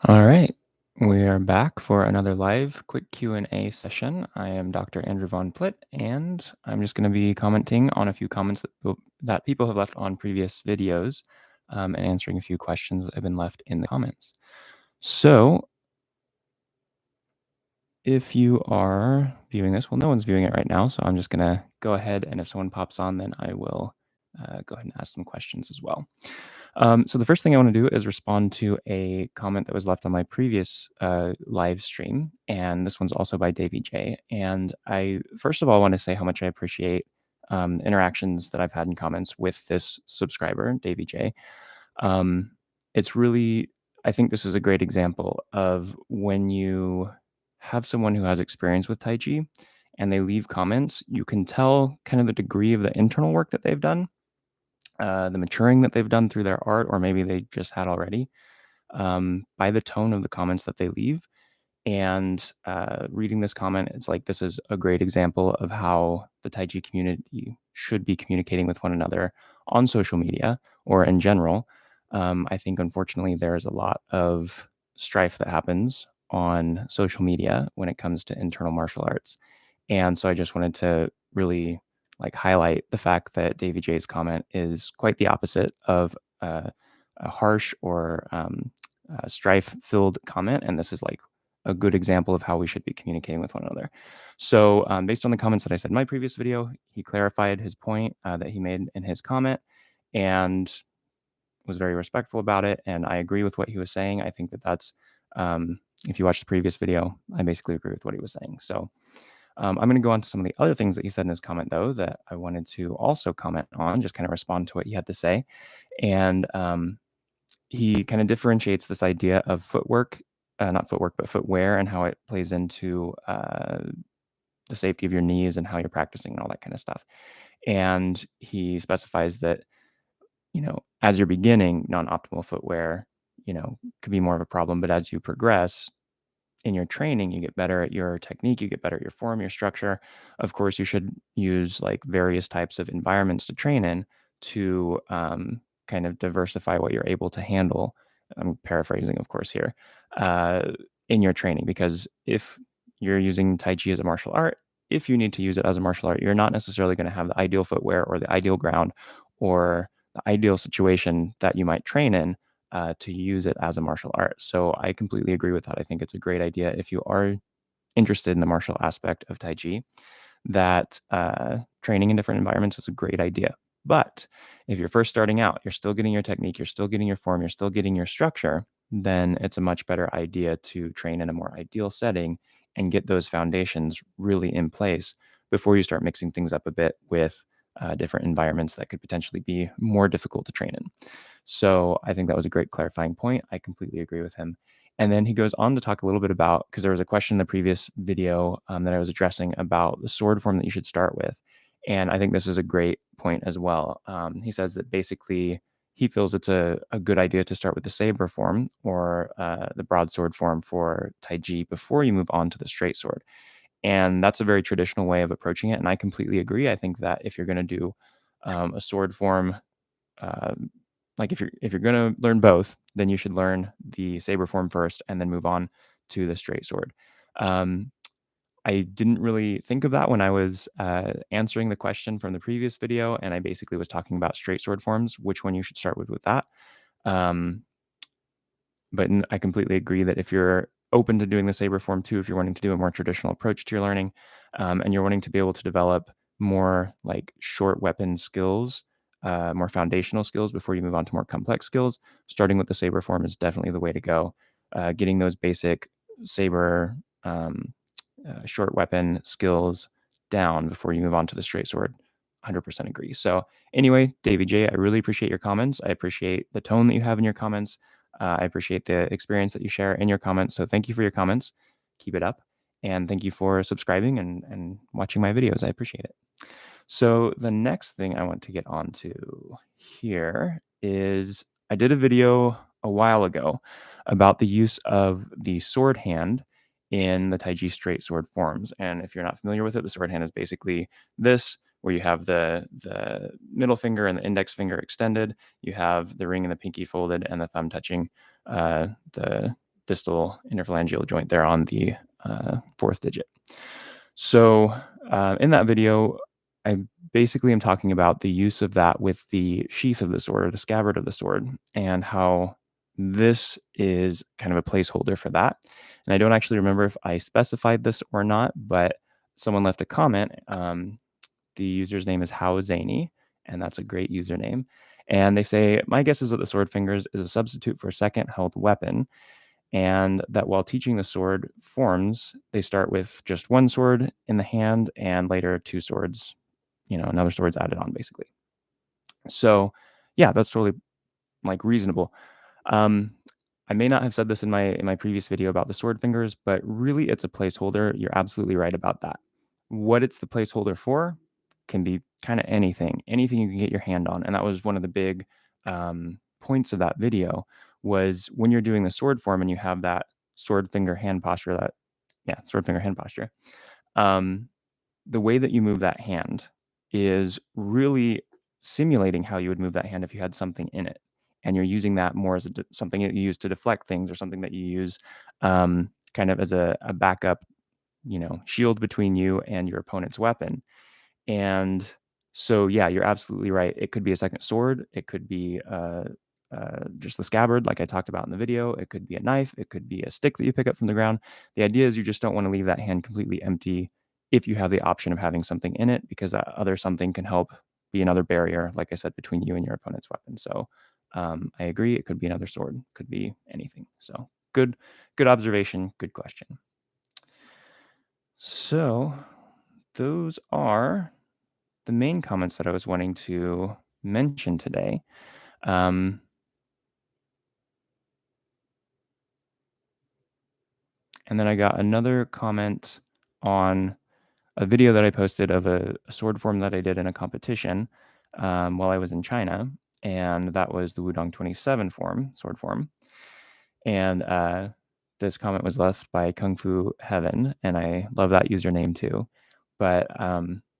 All right. We are back for another live quick Q&A session. I am Dr. Andrew Plitt, and I'm just going to be commenting on a few comments that people have left on previous videos and answering a few questions that have been left in the comments. So if you are viewing this, well, no one's viewing it right now, so I'm just going to go ahead, and if someone pops on, then I will go ahead and ask some questions as well. So the first thing I want to do is respond to a comment that was left on my previous live stream, and this one's also by Davey J. And I first of all want to say how much I appreciate interactions that I've had in comments with this subscriber, Davey J. It's really, I think this is a great example of when you have someone who has experience with Tai Chi and they leave comments, you can tell kind of the degree of the internal work that they've done, the maturing that they've done through their art, or maybe they just had already, by the tone of the comments that they leave. And reading this comment, it's like this is a great example of how the Tai Chi community should be communicating with one another on social media or in general. I think, unfortunately, there's a lot of strife that happens on social media when it comes to internal martial arts. And so I just wanted to really highlight the fact that Davy J's comment is quite the opposite of a harsh or strife-filled comment. And this is like a good example of how we should be communicating with one another. So based on the comments that I said in my previous video, he clarified his point that he made in his comment and was very respectful about it. And I agree with what he was saying. I think that that's, if you watch the previous video, I basically agree with what he was saying. So I'm going to go on to some of the other things that he said in his comment, though, that I wanted to also comment on, just kind of respond to what he had to say. And he kind of differentiates this idea of footwork, not footwork, but footwear, and how it plays into the safety of your knees and how you're practicing and all that kind of stuff. And he specifies that, as you're beginning, non-optimal footwear, could be more of a problem. But as you progress in your training, you get better at your technique, you get better at your form, your structure. Of course, you should use various types of environments to train in to kind of diversify what you're able to handle. I'm paraphrasing, of course, here in your training, because if you're using Tai Chi as a martial art, if you need to use it as a martial art, you're not necessarily going to have the ideal footwear or the ideal ground or the ideal situation that you might train in to use it as a martial art. So I completely agree with that. I think it's a great idea if you are interested in the martial aspect of Tai Chi, that training in different environments is a great idea. But if you're first starting out, you're still getting your technique, you're still getting your form, you're still getting your structure, then it's a much better idea to train in a more ideal setting and get those foundations really in place before you start mixing things up a bit with different environments that could potentially be more difficult to train in. So I think that was a great clarifying point. I completely agree with him. And then he goes on to talk a little bit about, because there was a question in the previous video that I was addressing about the sword form that you should start with. And I think this is a great point as well. He says that basically he feels it's a good idea to start with the saber form or the broadsword form for Tai Chi before you move on to the straight sword. And that's a very traditional way of approaching it. And I completely agree. I think that if you're going to do a sword form, uh, if you're going to learn both, then you should learn the saber form first and then move on to the straight sword. I didn't really think of that when I was answering the question from the previous video, and I basically was talking about straight sword forms, which one you should start with that. But I completely agree that if you're open to doing the saber form too, if you're wanting to do a more traditional approach to your learning, and you're wanting to be able to develop more short weapon skills, more foundational skills before you move on to more complex skills, starting with the saber form is definitely the way to go. Getting those basic saber short weapon skills down before you move on to the straight sword. 100% agree. So anyway, David J, I really appreciate your comments. I appreciate the tone that you have in your comments. I appreciate the experience that you share in your comments. So thank you for your comments. Keep it up. And thank you for subscribing and watching my videos. I appreciate it. So the next thing I want to get onto here is I did a video a while ago about the use of the sword hand in the Tai Chi straight sword forms. And if you're not familiar with it, the sword hand is basically this, where you have the middle finger and the index finger extended. You have the ring and the pinky folded and the thumb touching the distal interphalangeal joint there on the fourth digit. So in that video, I basically am talking about the use of that with the sheath of the sword or the scabbard of the sword, and how this is kind of a placeholder for that. And I don't actually remember if I specified this or not, but someone left a comment. The user's name is How Zany, and that's a great username. And they say, my guess is that the sword fingers is a substitute for a second held weapon, and that while teaching the sword forms, they start with just one sword in the hand and later two swords, another sword's added on basically. So yeah, that's totally like reasonable. Um, I may not have said this in my previous video about the sword fingers, but really it's a placeholder. You're absolutely right about that. What it's the placeholder for can be kind of anything you can get your hand on. And that was one of the big points of that video, was when you're doing the sword form and you have that sword finger hand posture, sword finger hand posture. Um, the way that you move that hand is really simulating how you would move that hand if you had something in it, and you're using that more as something that you use to deflect things, or something that you use kind of as a backup, shield between you and your opponent's weapon. And so, yeah, you're absolutely right. It could be a second sword. It could be just the scabbard, like I talked about in the video. It could be a knife. It could be a stick that you pick up from the ground. The idea is you just don't want to leave that hand completely empty if you have the option of having something in it, because that other something can help be another barrier, like I said, between you and your opponent's weapon. So I agree. It could be another sword. Could be anything. So good observation. Good question. So those are the main comments that I was wanting to mention today. And then I got another comment on a video that I posted of a sword form that I did in a competition while I was in China. And that was the Wudong 27 sword form. And this comment was left by Kung Fu Heaven, and I love that username too. But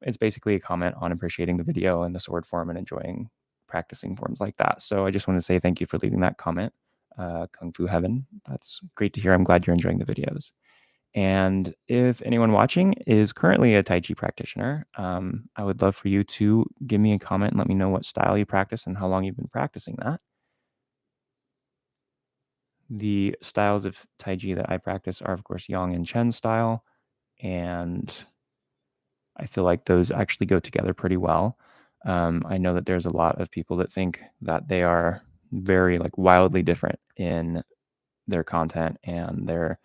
it's basically a comment on appreciating the video and the sword form and enjoying practicing forms like that. So I just want to say thank you for leaving that comment, Kung Fu Heaven. That's great to hear. I'm glad you're enjoying the videos. And if anyone watching is currently a Tai Chi practitioner, I would love for you to give me a comment and let me know what style you practice and how long you've been practicing that. The styles of Tai Chi that I practice are, of course, Yang and Chen style, and I feel like those actually go together pretty well. I know that there's a lot of people that think that they are very wildly different in their content and their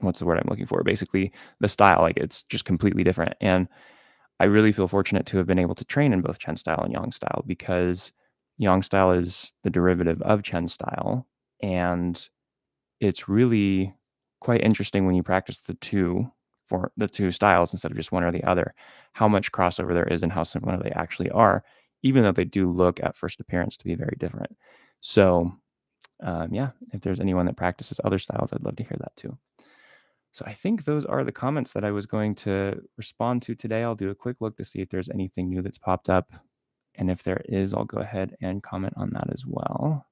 what's the word I'm looking for? Basically, the style, it's just completely different. And I really feel fortunate to have been able to train in both Chen style and Yang style, because Yang style is the derivative of Chen style, and it's really quite interesting when you practice the two styles instead of just one or the other, how much crossover there is and how similar they actually are, even though they do look at first appearance to be very different. So yeah, if there's anyone that practices other styles, I'd love to hear that too. So I think those are the comments that I was going to respond to today. I'll do a quick look to see if there's anything new that's popped up. And if there is, I'll go ahead and comment on that as well.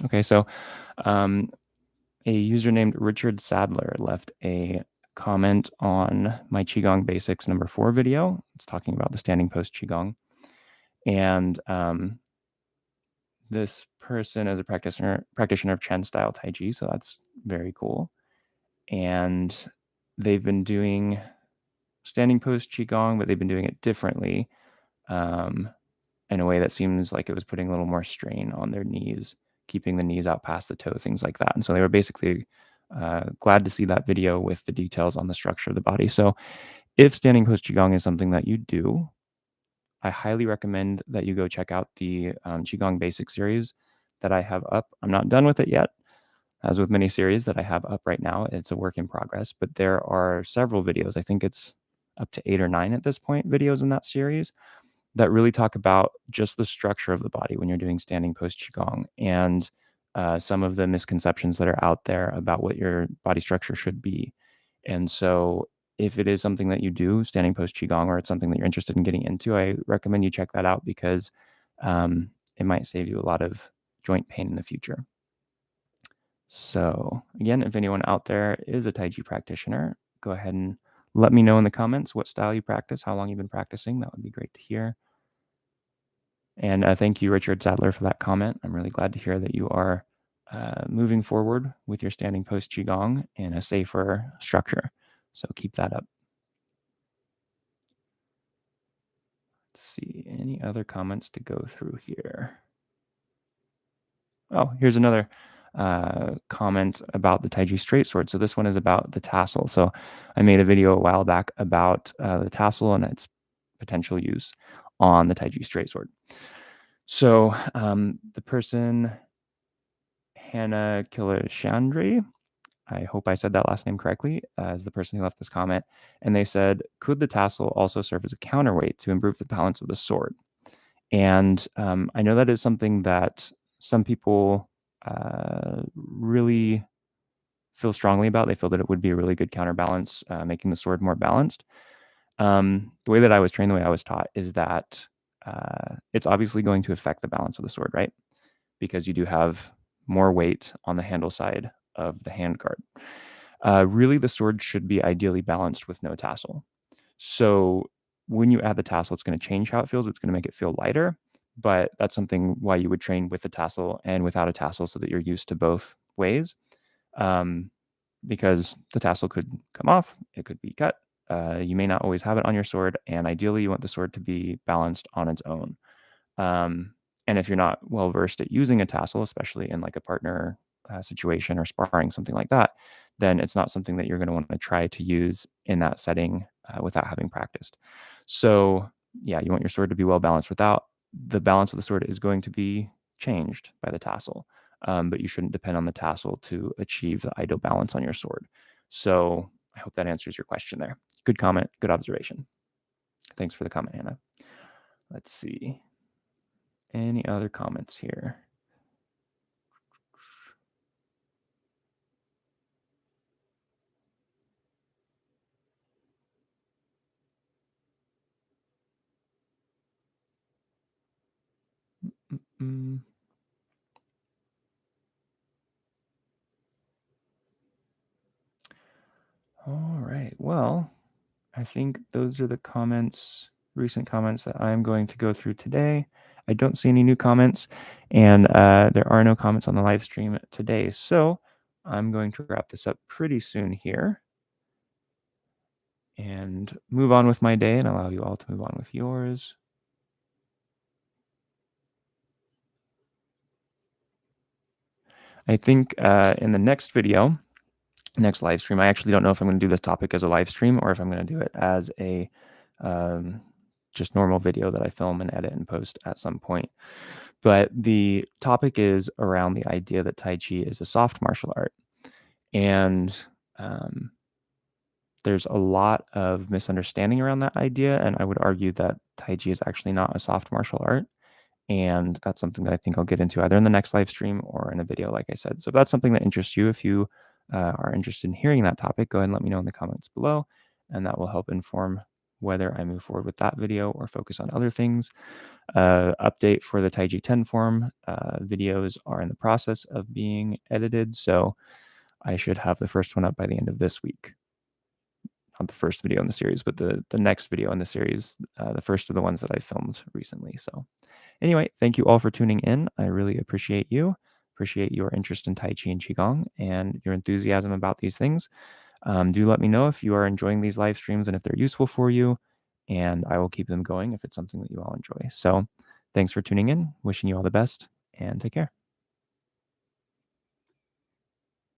Okay, so a user named Richard Sadler left a comment on my Qigong Basics number 4 video. It's talking about the standing post Qigong. And this person is a practitioner of Chen style Tai Chi, so that's very cool. And they've been doing standing post Qigong, but they've been doing it differently in a way that seems like it was putting a little more strain on their knees, keeping the knees out past the toe, things like that. And so they were basically glad to see that video with the details on the structure of the body. So if standing post Qigong is something that you do, I highly recommend that you go check out the Qigong Basic series that I have up. I'm not done with it yet. As with many series that I have up right now, it's a work in progress, but there are several videos. I think it's up to 8 or 9 at this point, videos in that series that really talk about just the structure of the body when you're doing standing post Qigong, and some of the misconceptions that are out there about what your body structure should be. And so if it is something that you do, standing post qigong, or it's something that you're interested in getting into, I recommend you check that out because it might save you a lot of joint pain in the future. So again, if anyone out there is a Tai Chi practitioner, go ahead and let me know in the comments what style you practice, how long you've been practicing. That would be great to hear. And thank you, Richard Sadler, for that comment. I'm really glad to hear that you are moving forward with your standing post qigong in a safer structure. So keep that up. Let's see, any other comments to go through here? Oh, here's another comment about the Tai Chi straight sword. So this one is about the tassel. So I made a video a while back about the tassel and its potential use on the Tai Chi straight sword. So the person, Hannah Kilashandri, I hope I said that last name correctly, as the person who left this comment, and they said, could the tassel also serve as a counterweight to improve the balance of the sword? And I know that is something that some people really feel strongly about. They feel that it would be a really good counterbalance, making the sword more balanced. The way that I was trained, the way I was taught, is that it's obviously going to affect the balance of the sword, right? Because you do have more weight on the handle side of the handguard. Really, the sword should be ideally balanced with no tassel. So when you add the tassel, it's going to change how it feels. It's going to make it feel lighter, but that's something why you would train with a tassel and without a tassel so that you're used to both ways. Because the tassel could come off, it could be cut. You may not always have it on your sword, and ideally you want the sword to be balanced on its own. And if you're not well versed at using a tassel, especially in like a partner situation or sparring, something like that, then it's not something that you're going to want to try to use in that setting without having practiced. So yeah, you want your sword to be well balanced. Without, the balance of the sword is going to be changed by the tassel, but you shouldn't depend on the tassel to achieve the ideal balance on your sword. So I hope that answers your question there. Good comment, good observation. Thanks for the comment, Hannah. Let's see. Any other comments here? Mm-mm. All right. Well, I think those are the comments, recent comments that I'm going to go through today. I don't see any new comments, and there are no comments on the live stream today. So I'm going to wrap this up pretty soon here and move on with my day and allow you all to move on with yours. I think in the next video, next live stream, I actually don't know if I'm going to do this topic as a live stream or if I'm going to do it as a just normal video that I film and edit and post at some point. But the topic is around the idea that Tai Chi is a soft martial art. And there's a lot of misunderstanding around that idea. And I would argue that Tai Chi is actually not a soft martial art. And that's something that I think I'll get into either in the next live stream or in a video, like I said. So if that's something that interests you, if you are interested in hearing that topic, go ahead and let me know in the comments below. And that will help inform whether I move forward with that video or focus on other things. Update for the Tai Chi 10 form. Videos are in the process of being edited. So I should have the first one up by the end of this week. Not the first video in the series, but the next video in the series, the first of the ones that I filmed recently. So anyway, thank you all for tuning in. I really appreciate you. Appreciate your interest in Tai Chi and Qigong and your enthusiasm about these things. Do let me know if you are enjoying these live streams and if they're useful for you, and I will keep them going if it's something that you all enjoy. So thanks for tuning in. Wishing you all the best, and take care.